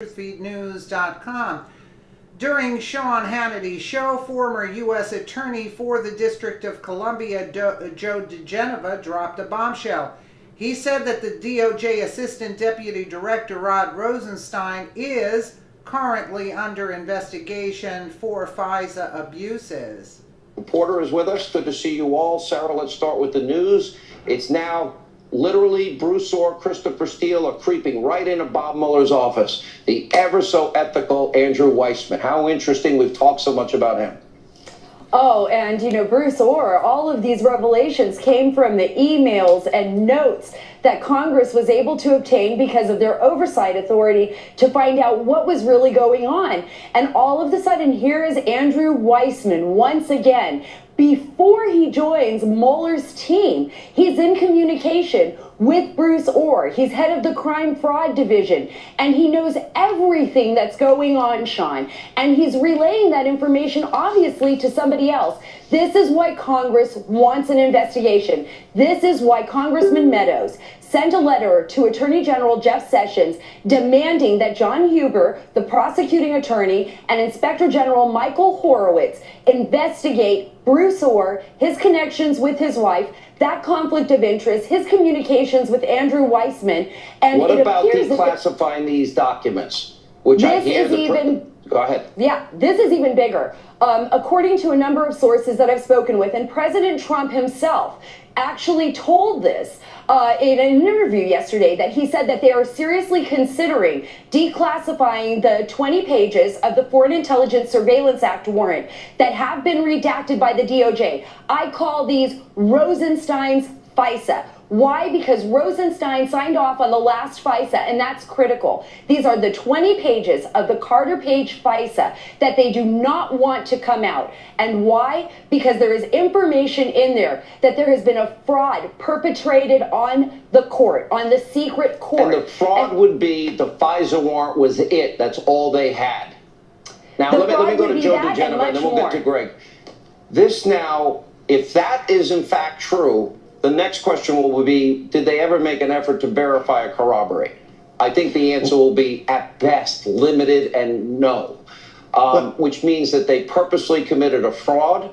newsfeednews.com. During Sean Hannity's show, former U.S. Attorney for the District of Columbia, Joe diGenova, dropped a bombshell. He said that the DOJ Assistant Deputy Director Rod Rosenstein is currently under investigation for FISA abuses. Reporter is with us. Good to see you all. Sarah, let's start with the news. It's now literally Bruce Orr, Christopher Steele are creeping right into Bob Mueller's office. The ever so ethical Andrew Weissman. How interesting. We've talked so much about him. Oh, and Bruce Orr, all of these revelations came from the emails and notes that Congress was able to obtain because of their oversight authority to find out what was really going on. And all of a sudden, here is Andrew Weissman once again. Before he joins Mueller's team, he's in communication with Bruce Orr. He's head of the crime fraud division, and he knows everything that's going on, Sean. And he's relaying that information, obviously, to somebody else. This is why Congress wants an investigation. This is why Congressman Meadows sent a letter to Attorney General Jeff Sessions demanding that John Huber, the prosecuting attorney, and Inspector General Michael Horowitz investigate Bruce Orr, his connections with his wife, that conflict of interest, his communications with Andrew Weissman. And what about declassifying these documents? Which I hear Go ahead. Yeah, this is even bigger. According to a number of sources that I've spoken with, and President Trump himself actually told this in an interview yesterday, that he said that they are seriously considering declassifying the 20 pages of the Foreign Intelligence Surveillance Act warrant that have been redacted by the DOJ. I call these Rosenstein's FISA. Why? Because Rosenstein signed off on the last FISA, and that's critical. These are the 20 pages of the Carter Page FISA that they do not want to come out. And why? Because there is information in there that there has been a fraud perpetrated on the court, on the secret court. And the fraud would be the FISA warrant was it. That's all they had. Now, let me go to Joe diGenova, and then we'll get to Greg. This now, if that is in fact true, the next question will be, did they ever make an effort to verify or corroborate? I think the answer will be, at best, limited and no, which means that they purposely committed a fraud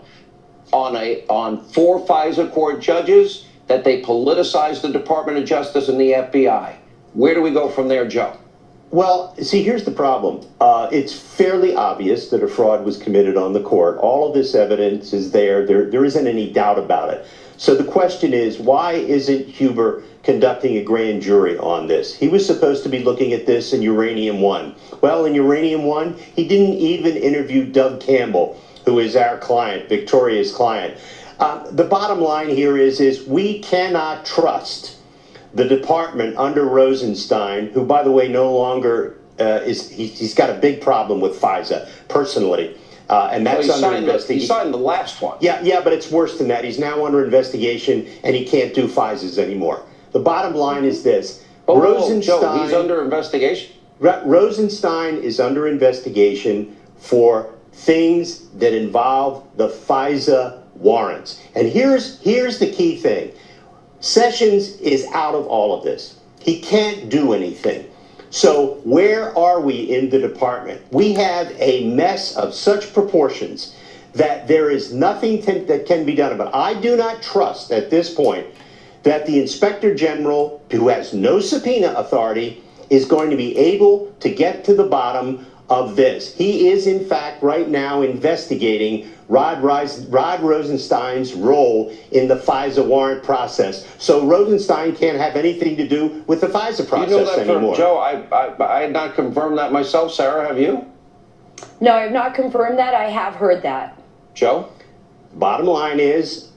on 4 FISA court judges, that they politicized the Department of Justice and the FBI. Where do we go from there, Joe? Well, see, here's the problem. It's fairly obvious that a fraud was committed on the court. All of this evidence is there. There isn't any doubt about it. So the question is, why isn't Huber conducting a grand jury on this? He was supposed to be looking at this in Uranium One. Well, in Uranium One, he didn't even interview Doug Campbell, who is our client, Victoria's client. The bottom line here is we cannot trust the department under Rosenstein, who, by the way, no longer he's got a big problem with FISA personally. And that's under investigation. He signed the last one. Yeah, but it's worse than that. He's now under investigation, and he can't do FISAs anymore. The bottom line is this. Rosenstein, Joe, he's under investigation? Rosenstein is under investigation for things that involve the FISA warrants. And here's the key thing. Sessions is out of all of this. He can't do anything. So where are we in the department? We have a mess of such proportions that there is nothing that can be done about it. I do not trust at this point that the Inspector General, who has no subpoena authority, is going to be able to get to the bottom of this. He is, in fact, right now investigating Rod Rosenstein's role in the FISA warrant process. So Rosenstein can't have anything to do with the FISA process anymore. Joe, I had not confirmed that myself. Sarah, have you? No, I have not confirmed that. I have heard that. Joe? Bottom line is,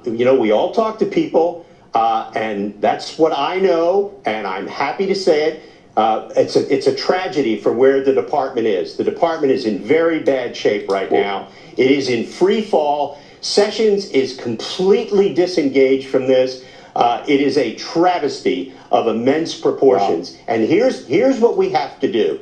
we all talk to people, and that's what I know, and I'm happy to say it. It's a tragedy for where the department is. The department is in very bad shape right now. It is in free fall. Sessions is completely disengaged from this. It is a travesty of immense proportions. Wow. And here's what we have to do.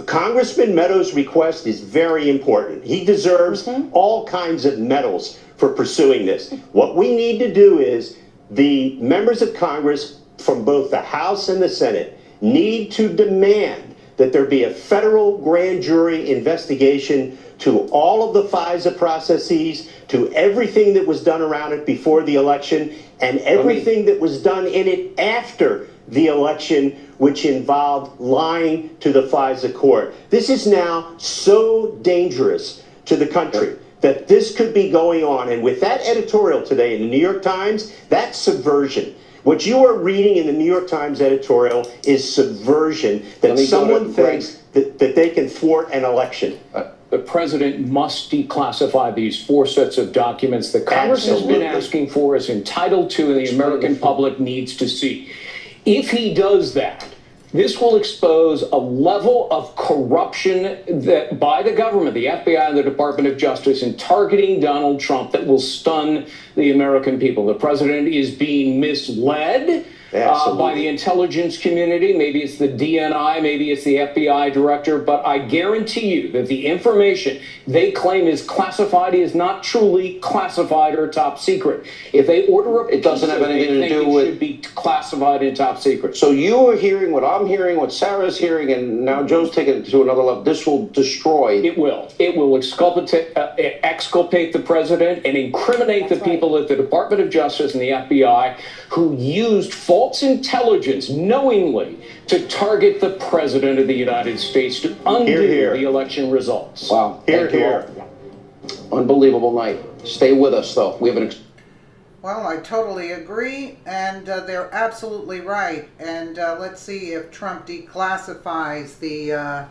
Congressman Meadows' request is very important. He deserves all kinds of medals for pursuing this. What we need to do is the members of Congress from both the House and the Senate need to demand that there be a federal grand jury investigation to all of the FISA processes, to everything that was done around it before the election, and everything that was done in it after the election, which involved lying to the FISA court. This is now so dangerous to the country that this could be going on. And with that editorial today in the New York Times, that's subversion. What you are reading in the New York Times editorial is subversion, that someone thinks that they can thwart an election. The president must declassify these 4 sets of documents that Congress has been asking for, is entitled to, and the American public needs to see. If he does that, this will expose a level of corruption that by the government, the FBI and the Department of Justice, in targeting Donald Trump that will stun the American people. The president is being misled by the intelligence community. Maybe it's the DNI, maybe it's the FBI director, but I guarantee you that the information they claim is classified is not truly classified or top secret. If they order it doesn't have anything to do with, it should be classified and top secret. So you are hearing what I'm hearing, what Sarah's hearing, and now Joe's taking it to another level. This will destroy. It will. It will exculpate the president and incriminate the people at the Department of Justice and the FBI who used false intelligence knowingly to target the president of the United States to undo the election results. Wow. Thank you all. Unbelievable night. Stay with us, though. We have an... Well, I totally agree, and they're absolutely right. And let's see if Trump declassifies the